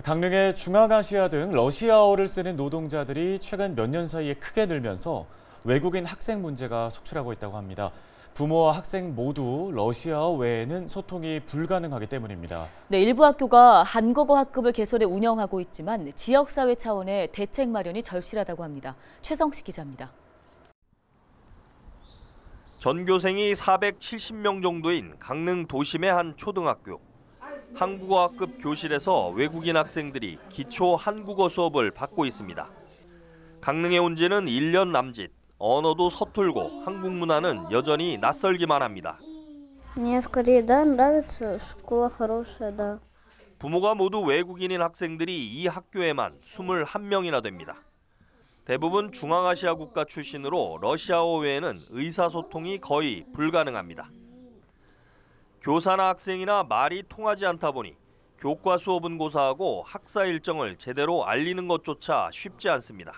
강릉의 중앙아시아 등 러시아어를 쓰는 노동자들이 최근 몇 년 사이에 크게 늘면서 외국인 학생 문제가 속출하고 있다고 합니다. 부모와 학생 모두 러시아어 외에는 소통이 불가능하기 때문입니다. 네, 일부 학교가 한국어 학급을 개설해 운영하고 있지만 지역사회 차원의 대책 마련이 절실하다고 합니다. 최성식 기자입니다. 전교생이 470명 정도인 강릉 도심의 한 초등학교. 한국어 학급 교실에서 외국인 학생들이 기초 한국어 수업을 받고 있습니다. 강릉에 온 지는 1년 남짓. 언어도 서툴고 한국 문화는 여전히 낯설기만 합니다. 부모가 모두 외국인인 학생들이 이 학교에만 21명이나 됩니다. 대부분 중앙아시아 국가 출신으로 러시아어 외에는 의사소통이 거의 불가능합니다. 교사나 학생이나 말이 통하지 않다 보니 교과 수업은 고사하고 학사 일정을 제대로 알리는 것조차 쉽지 않습니다.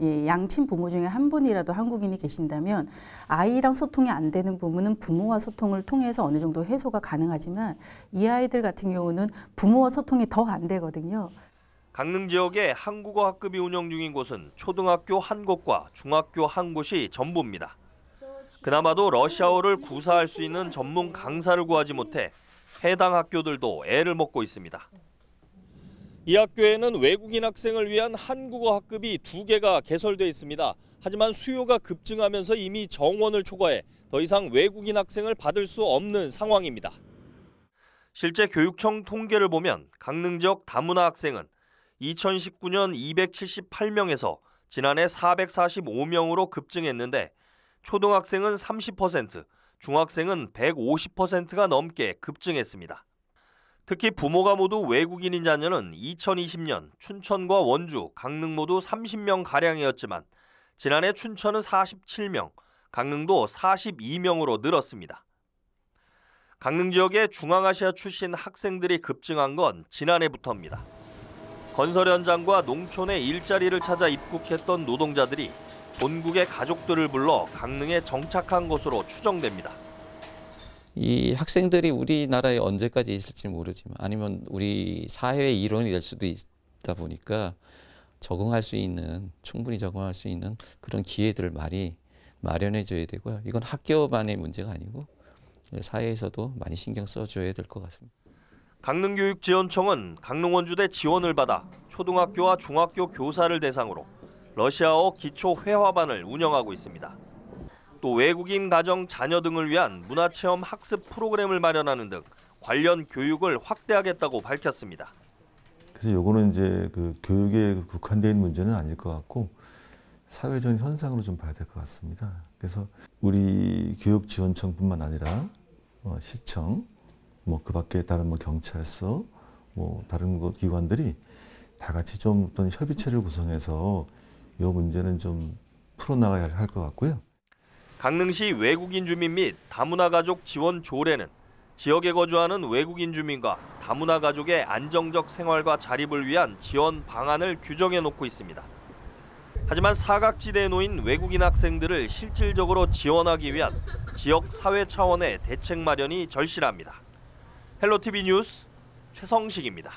양친 부모 중에 한 분이라도 한국인이 계신다면 아이랑 소통이 안 되는 부분은 부모와 소통을 통해서 어느 정도 해소가 가능하지만 이 아이들 같은 경우는 부모와 소통이 더 안 되거든요. 강릉 지역에 한국어 학급이 운영 중인 곳은 초등학교 한 곳과 중학교 한 곳이 전부입니다. 그나마도 러시아어를 구사할 수 있는 전문 강사를 구하지 못해 해당 학교들도 애를 먹고 있습니다. 이 학교에는 외국인 학생을 위한 한국어 학급이 2개가 개설돼 있습니다. 하지만 수요가 급증하면서 이미 정원을 초과해 더 이상 외국인 학생을 받을 수 없는 상황입니다. 실제 교육청 통계를 보면 강릉 지역 다문화 학생은 2019년 278명에서 지난해 445명으로 급증했는데 초등학생은 30%, 중학생은 150%가 넘게 급증했습니다. 특히 부모가 모두 외국인인 자녀는 2020년 춘천과 원주, 강릉 모두 30명가량이었지만 지난해 춘천은 47명, 강릉도 42명으로 늘었습니다. 강릉 지역에 중앙아시아 출신 학생들이 급증한 건 지난해부터입니다. 건설 현장과 농촌에 일자리를 찾아 입국했던 노동자들이 본국의 가족들을 불러 강릉에 정착한 것으로 추정됩니다. 이 학생들이 우리나라에 언제까지 있을지 모르지만 아니면 우리 사회의 일원이 될 수도 있다 보니까 충분히 적응할 수 있는 그런 기회들을 많이 마련해 줘야 되고요. 이건 학교만의 문제가 아니고 사회에서도 많이 신경 써줘야 될 것 같습니다. 강릉교육지원청은 강릉 원주대 지원을 받아 초등학교와 중학교 교사를 대상으로 러시아어 기초 회화반을 운영하고 있습니다. 또 외국인 가정 자녀 등을 위한 문화체험 학습 프로그램을 마련하는 등 관련 교육을 확대하겠다고 밝혔습니다. 그래서 요거는 이제 그 교육에 국한된 문제는 아닐 것 같고 사회적 현상으로 좀 봐야 될 것 같습니다. 그래서 우리 교육지원청뿐만 아니라 시청, 그 밖에 다른 경찰서, 다른 기관들이 다 같이 좀 어떤 협의체를 구성해서 이 문제는 좀 풀어나가야 할 것 같고요. 강릉시 외국인 주민 및 다문화 가족 지원 조례는 지역에 거주하는 외국인 주민과 다문화 가족의 안정적 생활과 자립을 위한 지원 방안을 규정해 놓고 있습니다. 하지만 사각지대에 놓인 외국인 학생들을 실질적으로 지원하기 위한 지역 사회 차원의 대책 마련이 절실합니다. 헬로티비 뉴스 최성식입니다.